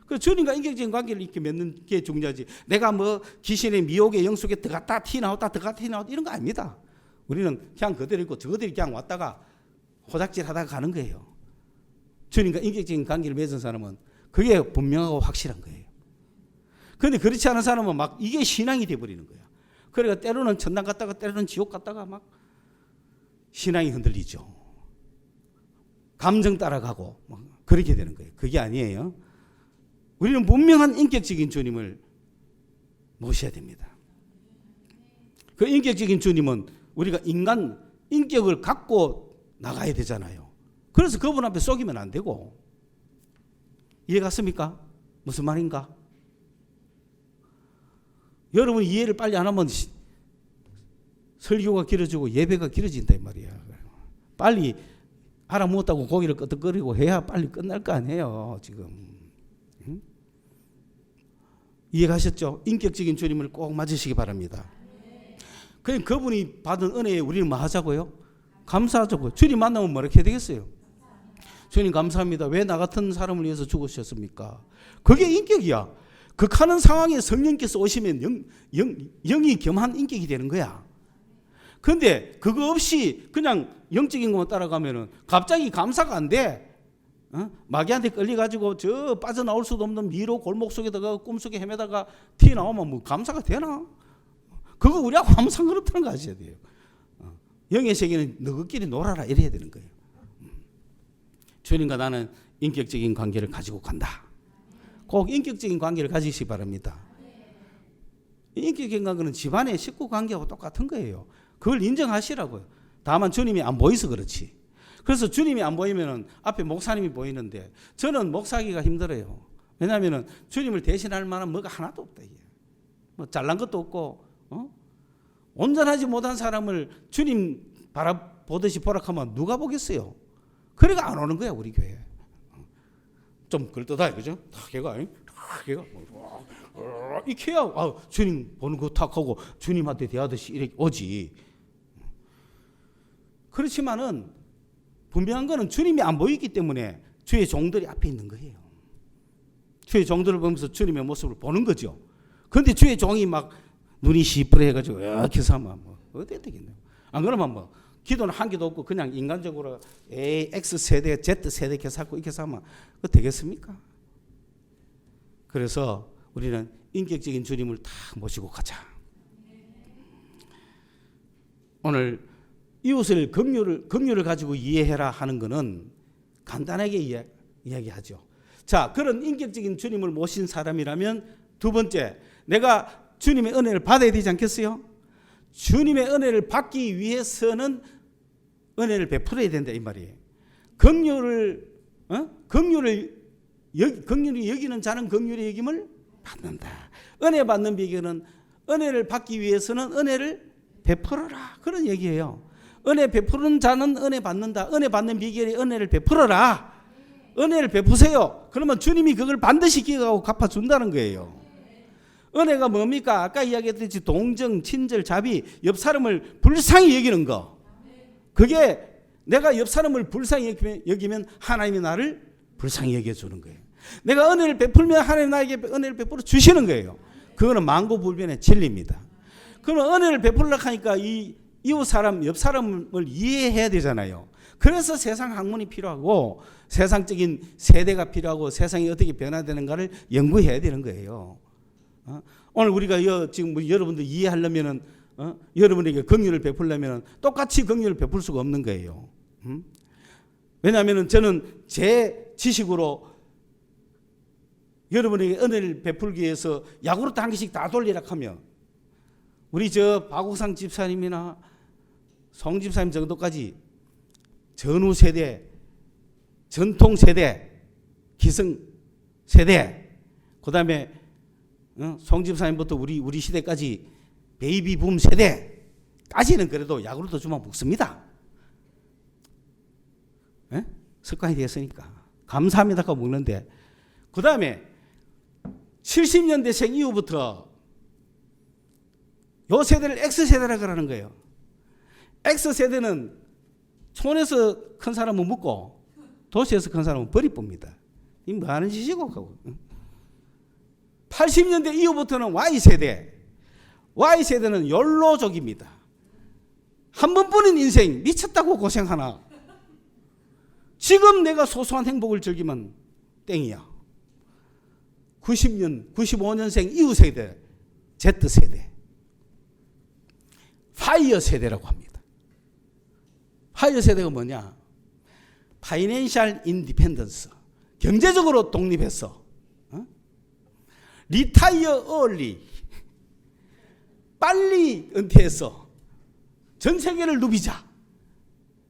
그 주님과 인격적인 관계를 이렇게 맺는 게 중요하지. 내가 귀신의 미혹의 영 속에 들어갔다 티 나왔다 이런 거 아닙니다. 우리는 그냥 그대로 있고 저들이 그냥 왔다가 호작질 하다가 가는 거예요. 주님과 인격적인 관계를 맺은 사람은 그게 분명하고 확실한 거예요. 그런데 그렇지 않은 사람은 막 이게 신앙이 돼버리는 거야. 그러니까 때로는 천당 갔다가 때로는 지옥 갔다가 막 신앙이 흔들리죠. 감정 따라가고 막 그렇게 되는 거예요. 그게 아니에요. 우리는 분명한 인격적인 주님을 모셔야 됩니다. 그 인격적인 주님은 우리가 인간 인격을 갖고 나가야 되잖아요. 그래서 그분 앞에 속이면 안 되고. 이해 갔습니까? 무슨 말인가? 여러분 이해를 빨리 안 하면 설교가 길어지고 예배가 길어진다 이 말이야. 빨리 알아먹었다고 고기를 끄덕거리고 해야 빨리 끝날 거 아니에요. 지금. 응? 이해 가셨죠? 인격적인 주님을 꼭 맞으시기 바랍니다. 그럼 그분이 받은 은혜에 우리는 뭐 하자고요? 감사하자고요. 주님 만나면 뭐라고 해야 되겠어요? 주님 감사합니다. 왜 나 같은 사람을 위해서 죽으셨습니까? 그게 인격이야. 극하는 상황에 성령께서 오시면 영이 겸한 인격이 되는 거야. 그런데 그거 없이 그냥 영적인 것만 따라가면은 갑자기 감사가 안 돼. 마귀한테 끌려가지고 저 빠져나올 수도 없는 미로 골목 속에다가 꿈속에 헤매다가 티 나오면 뭐 감사가 되나? 그거 우리하고 아무 상관없다는 거 아셔야 돼요. 영의 세계는 너희끼리 놀아라 이래야 되는 거예요. 주님과 나는 인격적인 관계를 가지고 간다. 꼭 인격적인 관계를 가지시기 바랍니다. 인격적인 관계는 집안의 식구 관계하고 똑같은 거예요. 그걸 인정하시라고요. 다만 주님이 안 보여서 그렇지. 그래서 주님이 안 보이면은 앞에 목사님이 보이는데 저는 목사하기가 힘들어요. 왜냐하면은 주님을 대신할 만한 뭐가 하나도 없다. 이게. 뭐 잘난 것도 없고, 온전하지 못한 사람을 주님 바라보듯이 보라하면 누가 보겠어요? 그래가 안 오는 거야 우리 교회. 좀 걸떠다 그죠? 탁 해가 이렇게 해야 주님 보는 거 탁 하고 주님한테 대하듯이 이렇게 오지. 그렇지만은 분명한 거는 주님이 안 보이기 때문에 주의 종들이 앞에 있는 거예요. 주의 종들을 보면서 주님의 모습을 보는 거죠. 그런데 주의 종이 막 눈이 시퍼해가지고 이렇게 하면 뭐 어디에 되겠네요. 안 그러면 뭐 기도는 한 개도 없고 그냥 인간적으로 X세대, Z세대 이렇게 살고 이렇게 살면 그거 되겠습니까? 그래서 우리는 인격적인 주님을 다 모시고 가자. 오늘 이웃을 긍휼을 가지고 이해해라 하는 것은 간단하게 이야기하죠. 자, 그런 인격적인 주님을 모신 사람이라면 두 번째, 내가 주님의 은혜를 받아야 되지 않겠어요? 주님의 은혜를 받기 위해서는 은혜를 베풀어야 된다 이 말이에요. 긍휼히 여기는 자는 긍휼히 여김을 받는다. 은혜 받는 비결은 은혜를 받기 위해서는 은혜를 베풀어라. 그런 얘기예요. 은혜 베푸는 자는 은혜 받는다. 은혜 받는 비결이 은혜를 베풀어라. 은혜를 베푸세요. 그러면 주님이 그걸 반드시 기억하고 갚아준다는 거예요. 은혜가 뭡니까? 아까 이야기했듯이 동정, 친절, 자비, 옆 사람을 불쌍히 여기는 거. 그게 내가 옆 사람을 불쌍히 여기면 하나님이 나를 불쌍히 여겨주는 거예요. 내가 은혜를 베풀면 하나님이 나에게 은혜를 베풀어 주시는 거예요. 그거는 만고불변의 진리입니다. 그러면 은혜를 베풀려고 하니까 이웃 사람, 옆 사람을 이해해야 되잖아요. 그래서 세상 학문이 필요하고 세상적인 세대가 필요하고 세상이 어떻게 변화되는가를 연구해야 되는 거예요. 오늘 우리가 지금 여러분들 이해하려면은 여러분에게 긍휼을 베풀려면 똑같이 긍휼을 베풀 수가 없는 거예요. 왜냐하면 저는 제 지식으로 여러분에게 은혜를 베풀기 위해서 야구르트 한 개씩 다 돌리라 하면 우리 박우상 집사님이나 송 집사님 정도까지 전후 세대, 전통 세대, 기성 세대, 그 다음에 송 집사님부터 우리 시대까지 베이비붐 세대까지는 그래도 야구르트 주면 먹습니다. 네? 습관이 됐으니까 감사합니다 하고 먹는데, 그 다음에 70년대생 이후부터 요 세대를 X세대라고 하는 거예요. X세대는 촌에서 큰 사람은 묻고 도시에서 큰 사람은 버리봅니다. 이 뭐 하는 짓이고 하고. 80년대 이후부터는 Y세대. Y세대는 욜로족입니다. 한 번뿐인 인생 미쳤다고 고생하나. 지금 내가 소소한 행복을 즐기면 땡이야. 95년생 이후 세대, Z세대. 파이어 세대라고 합니다. 파이어 세대가 뭐냐? 파이낸셜 인디펜던스. 경제적으로 독립했어. 리타이어 얼리. 빨리 은퇴했어. 전 세계를 누비자.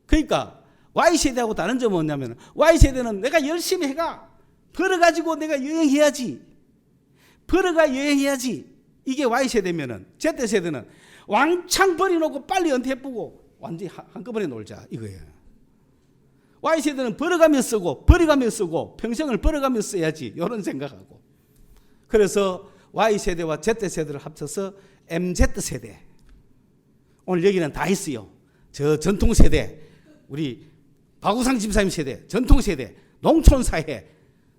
그러니까 Y세대하고 다른 점은 뭐냐면 Y세대는 내가 열심히 해가. 벌어가지고 내가 여행해야지. 벌어가 여행해야지. 이게 Y세대면은 Z세대는 왕창 버려놓고 빨리 은퇴해보고 완전히 한꺼번에 놀자 이거예요. Y세대는 벌어가며 쓰고 버려가며 쓰고 평생을 벌어가며 써야지 이런 생각하고. 그래서 Y세대와 Z세대를 합쳐서 MZ세대. 오늘 여기는 다 있어요. 저 전통세대, 우리 박우상 집사님 세대, 전통세대, 농촌사회,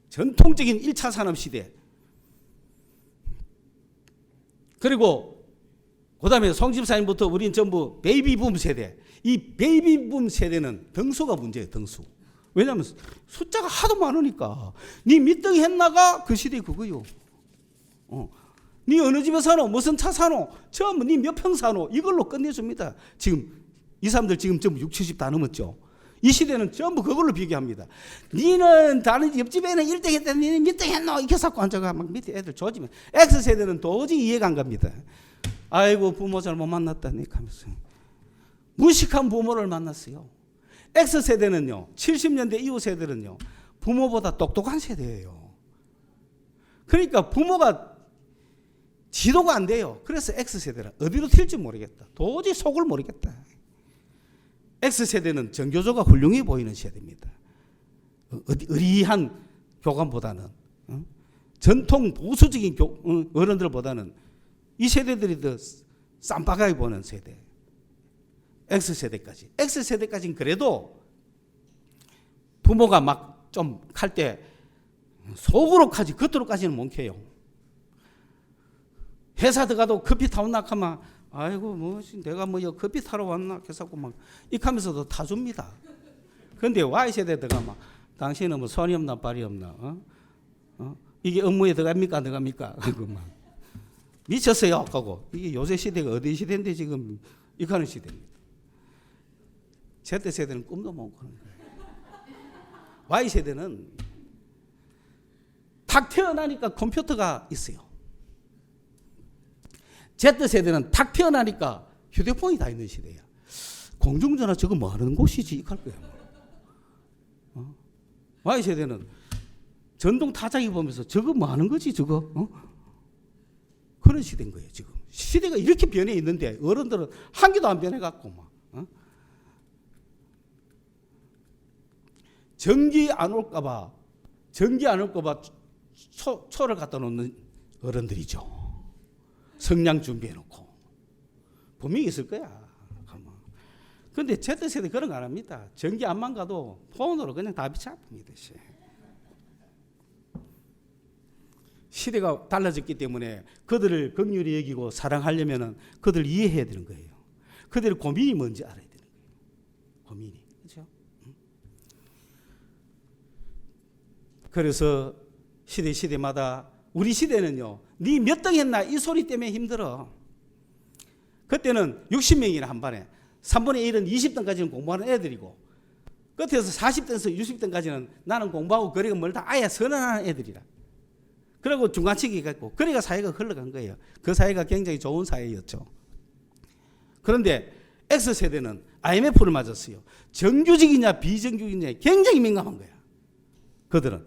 전통적인 1차 산업시대. 그리고 그 다음에 송 집사님부터 우리는 전부 베이비붐 세대. 이 베이비붐 세대는 등수가 문제예요. 등수. 왜냐하면 숫자가 하도 많으니까. 니 밑등이 했나가 그 시대 그거요. 니 어느 집에 사노? 무슨 차 사노? 전부 니 몇 평 사노? 이걸로 끝내줍니다. 지금 이 사람들 지금 전부 60, 70 다 넘었죠. 이 시대는 전부 그걸로 비교합니다. 니는 다른 옆집에는 1등 했다, 니는 몇 등 했노? 이렇게 자꾸 앉아가 막 밑에 애들 조지면. X세대는 도저히 이해가 안 갑니다. 아이고 부모 잘못 만났다니 하면서 무식한 부모를 만났어요. X세대는요, 70년대 이후 세대는요, 부모보다 똑똑한 세대예요. 그러니까 부모가 지도가 안 돼요. 그래서 X세대라. 어디로 튈지 모르겠다. 도저히 속을 모르겠다. X세대는 정교조가 훌륭해 보이는 세대입니다. 의리한 교감보다는 전통 보수적인 어른들보다는 이 세대들이 더 쌈박하게 보는 세대. X세대까지. X세대까지는 그래도 부모가 막 좀 칼 때 속으로까지 겉으로까지는 못 켜요. 회사 들어가도 커피 타온나 하면 아이고 뭐 내가 뭐 커피 타러 왔나 해서고 막 이하면서도 타줍니다. 그런데 Y세대 들어가면 당신은 뭐 손이 없나 발이 없나 이게 업무에 들어갑니까 안 들어갑니까 하고 막 미쳤어요 하고 이게 요새 시대가 어디 시대인데 지금 이하는 시대입니다. Z세대는 꿈도 못 꾸는 거예요. Y세대는 탁 태어나니까 컴퓨터가 있어요. Z세대는 탁 태어나니까 휴대폰이 다 있는 시대야. 공중전화 저거 뭐 하는 곳이지? 이럴 거야. Y세대는 전동 타자기 보면서 저거 뭐 하는 거지? 저거? 그런 시대인 거예요, 지금. 시대가 이렇게 변해 있는데 어른들은 한 개도 안 변해갖고 막. 전기 안 올까봐 초를 갖다 놓는 어른들이죠. 성냥 준비해놓고. 분명히 있을 거야. 그런데 Z세대 그런 거 안 합니다. 전기 안만 가도 폰으로 그냥 다 비춰봅니다. 시대가 달라졌기 때문에 그들을 긍휼히 여기고 사랑하려면 그들을 이해해야 되는 거예요. 그들의 고민이 뭔지 알아야 되는 거예요. 고민이. 그렇죠? 그래서 시대마다 우리 시대는요. 네 몇 등 했나 이 소리 때문에 힘들어. 그때는 60명이나 한 반에 3분의 1은 20등까지는 공부하는 애들이고 끝에서 40등에서 60등까지는 나는 공부하고 거리가 멀다 아예 선언하는 애들이라. 그리고 중간치기가 있고 그러니까 사회가 흘러간 거예요. 그 사회가 굉장히 좋은 사회였죠. 그런데 X세대는 IMF를 맞았어요. 정규직이냐 비정규직이냐 굉장히 민감한 거야. 그들은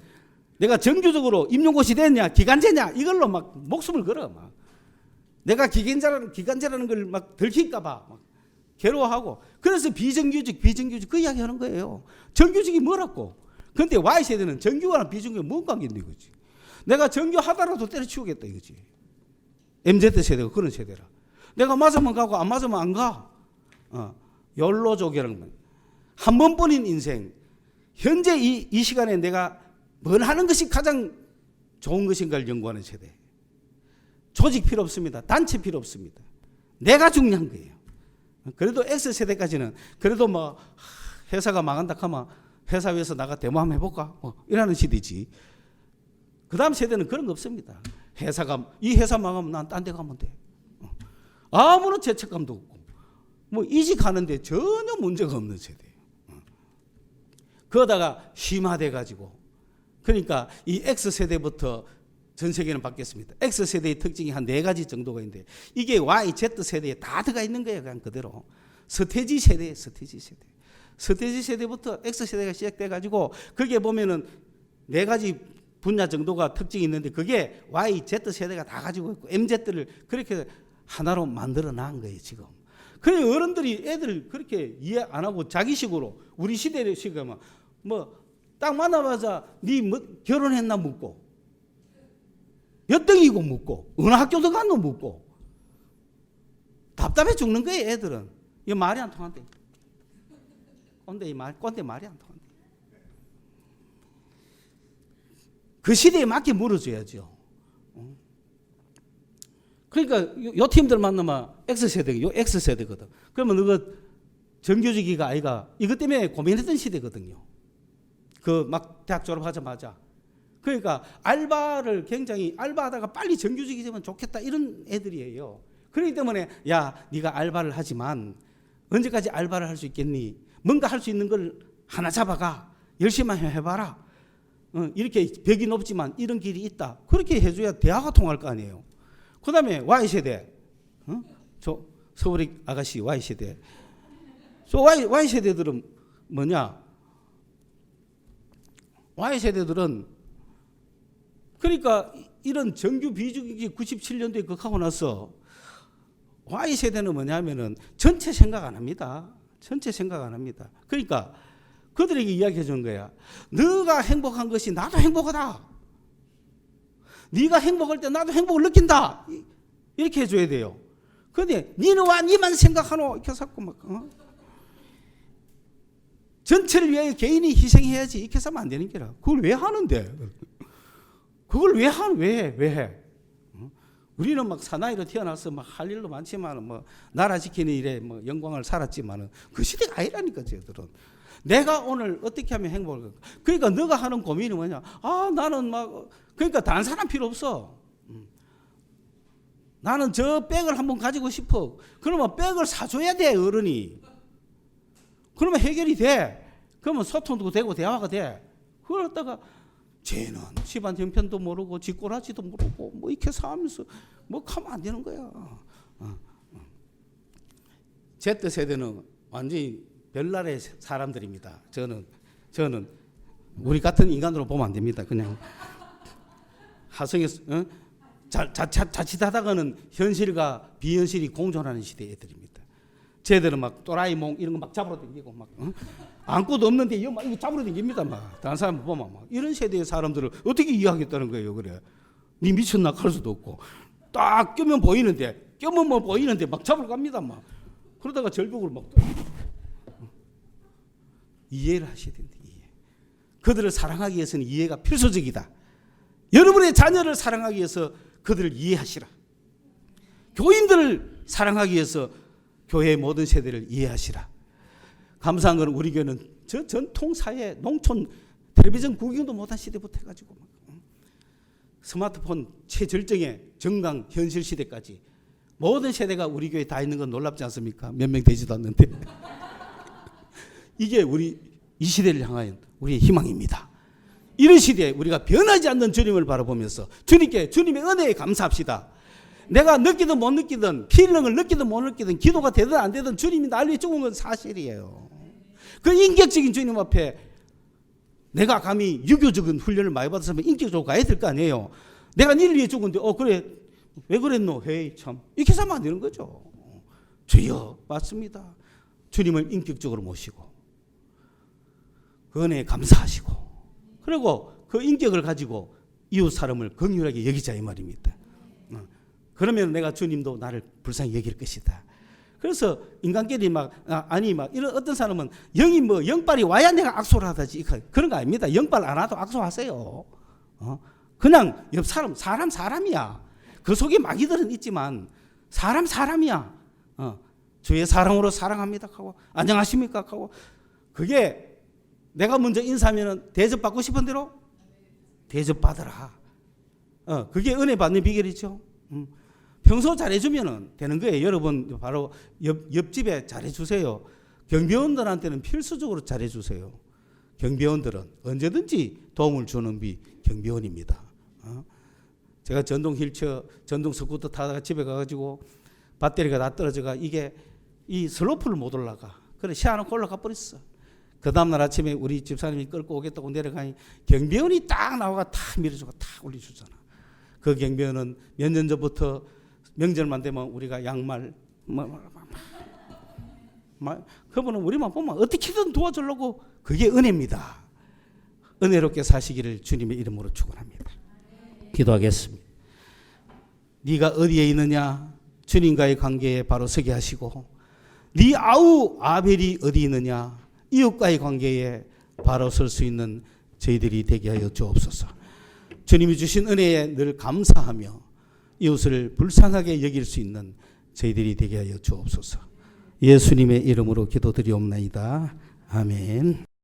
내가 정규적으로 임용고시 됐냐 기간제냐 이걸로 막 목숨을 걸어. 막. 내가 기간제라는 걸 막 들킬까 봐 막 괴로워하고 그래서 비정규직 그 이야기 하는 거예요. 정규직이 뭐라고. 그런데 Y세대는 정규와는 비정규가 뭔 관계인데 이거지. 내가 정규 하다라도 때려치우겠다 이거지. MZ세대가 그런 세대라. 내가 맞으면 가고 안 맞으면 안 가. 욜로족이라는 건 한 번뿐인 인생. 현재 이 시간에 내가 뭘 하는 것이 가장 좋은 것인가를 연구하는 세대. 조직 필요 없습니다. 단체 필요 없습니다. 내가 중요한 거예요. 그래도 X세대까지는 그래도 뭐 회사가 망한다 하면 회사 위에서 나가 데모 한번 해볼까? 이라는 시대지. 그 다음 세대는 그런 거 없습니다. 이 회사 망하면 난 딴 데 가면 돼. 아무런 죄책감도 없고 뭐 이직하는데 전혀 문제가 없는 세대예요. 그러다가 심화돼가지고 그러니까 이 X세대부터 전 세계는 바뀌었습니다. X세대의 특징이 한 4가지 정도가 있는데 이게 Y, Z세대에 다 들어가 있는 거예요. 그냥 그대로. 서태지 세대예요. 서태지 세대부터 X세대가 시작돼가지고 거기에 보면은 4가지 분야 정도가 특징이 있는데 그게 Y, Z세대가 다 가지고 있고 MZ를 그렇게 하나로 만들어 놓은 거예요. 지금. 그래 어른들이 애들 그렇게 이해 안 하고 자기식으로 우리 시대식으로 뭐 딱 만나봐자 니 뭐 결혼했나 묻고 몇 등이고 묻고 어느 학교 들어갔노 묻고 답답해 죽는 거예요. 애들은. 이거 말이 안 통한대. 꼰대 말이 안 통한대. 그 시대에 맞게 물어줘야죠. 그러니까 요 팀들 만나면 X세대가 요 X세대거든. 그러면 너가 정규직이가 아이가 이것 때문에 고민했던 시대거든요. 그 막 대학 졸업하자마자. 그러니까 알바를 굉장히 알바하다가 빨리 정규직이 되면 좋겠다 이런 애들이에요. 그렇기 때문에 야 네가 알바를 하지만 언제까지 알바를 할 수 있겠니? 뭔가 할 수 있는 걸 하나 잡아가. 열심히 해봐라. 이렇게 벽이 높지만 이런 길이 있다. 그렇게 해줘야 대화가 통할 거 아니에요. 그 다음에 Y세대. 저 서울의 아가씨 Y세대. Y세대들은 뭐냐? Y세대들은 그러니까 이런 정규 비정규 97년도에 극하고 나서 Y세대는 뭐냐면은 전체 생각 안 합니다. 전체 생각 안 합니다. 그러니까 그들에게 이야기해 주는 거야. 너가 행복한 것이 나도 행복하다. 네가 행복할 때 나도 행복을 느낀다. 이렇게 해줘야 돼요. 그런데 니는 와 니만 생각하노? 이렇게 자꾸 막 전체를 위해 개인이 희생해야지. 이렇게 하면 안 되는 게라. 그걸 왜 하는데? 그걸 왜 해? 우리는 막 사나이로 태어나서 막 할 일도 많지만 뭐 나라 지키는 일에 뭐 영광을 살았지만은 그 시대가 아니라니까 쟤들은. 내가 오늘 어떻게 하면 행복할까? 그러니까 너가 하는 고민이 뭐냐? 나는 막 그러니까 다른 사람 필요 없어. 나는 저 백을 한번 가지고 싶어. 그러면 백을 사줘야 돼 어른이. 그러면 해결이 돼. 그러면 소통도 되고 대화가 돼. 그걸 갖다가 쟤는 집안 형편도 모르고 쥐꼬라지도 모르고 뭐 이렇게 사면서 뭐 하면 안 되는 거야. Z세대는 완전히 별나라의 사람들입니다. 저는 우리 같은 인간으로 보면 안 됩니다. 그냥 하성에서 자칫하다가는 현실과 비현실이 공존하는 시대 애들입니다. 쟤들은 막 또라이몽 이런 거 막 잡으러 다니고 막 아무것도 없는데 이거 막 잡으러 다닙니다. 막 다른 사람 보면 막 이런 세대의 사람들을 어떻게 이해하겠다는 거예요. 그래, 니 미쳤나 할 수도 없고 딱 껴면 뭐 보이는데 막 잡으러 갑니다. 막 그러다가 절벽으로 막 이해를 하셔야 된다. 그들을 사랑하기 위해서는 이해가 필수적이다. 여러분의 자녀를 사랑하기 위해서 그들을 이해하시라. 교인들을 사랑하기 위해서 교회의 모든 세대를 이해하시라. 감사한 건 우리 교회는 저 전통사회 농촌 텔레비전 구경도 못한 시대부터 해가지고 스마트폰 최절정의 정강 현실 시대까지 모든 세대가 우리 교회에 다 있는 건 놀랍지 않습니까? 몇 명 되지도 않는데 이게 우리 이 시대를 향한 우리의 희망입니다. 이런 시대에 우리가 변하지 않는 주님을 바라보면서 주님의 은혜에 감사합시다. 내가 느끼든 못 느끼든 필령을 느끼든 못 느끼든 기도가 되든 안 되든 주님이 날 위해 죽은 건 사실이에요. 그 인격적인 주님 앞에 내가 감히 유교적인 훈련을 많이 받았으면 인격적으로 가야 될 거 아니에요. 내가 니를 위해 죽은데 그래 왜 그랬노? 헤이 참 이렇게 하면 안 되는 거죠. 주여 맞습니다. 주님을 인격적으로 모시고 그 은혜에 감사하시고 그리고 그 인격을 가지고 이웃 사람을 긍휼하게 여기자 이 말입니다. 그러면 내가 주님도 나를 불쌍히 여길 것이다. 그래서 인간끼리 막 이런 어떤 사람은 영빨이 와야 내가 악수를 하다지 그런 거 아닙니다. 영빨 안 와도 악수하세요. 그냥 옆 사람이야. 그 속에 마귀들은 있지만 사람이야. 주의 사랑으로 사랑합니다 하고 안녕하십니까 하고 그게 내가 먼저 인사하면 대접받고 싶은 대로 대접받으라. 그게 은혜 받는 비결이죠. 평소 잘해주면 되는 거예요. 여러분 바로 옆집에 잘해주세요. 경비원들한테는 필수적으로 잘해주세요. 경비원들은 언제든지 도움을 주는 비 경비원입니다. 제가 전동 스쿠터 타다가 집에 가가지고 배터리가 다 떨어져가 이게 이 슬로프를 못 올라가. 그래 시안놓고 올라가 버렸어. 그 다음날 아침에 우리 집사님이 끌고 오겠다고 내려가니 경비원이 딱 나와가 탁 밀어주고 탁 올려주잖아. 그 경비원은 몇 년 전부터 명절만 되면 우리가 양말 그분은 우리만 보면 어떻게든 도와주려고 그게 은혜입니다. 은혜롭게 사시기를 주님의 이름으로 축원합니다. 기도하겠습니다. 네가 어디에 있느냐 주님과의 관계에 바로 서게 하시고 네 아우 아벨이 어디 있느냐 이웃과의 관계에 바로 설 수 있는 저희들이 되게 하여 주옵소서. 주님이 주신 은혜에 늘 감사하며 이웃을 불쌍하게 여길 수 있는 저희들이 되게 하여 주옵소서. 예수님의 이름으로 기도드리옵나이다. 아멘.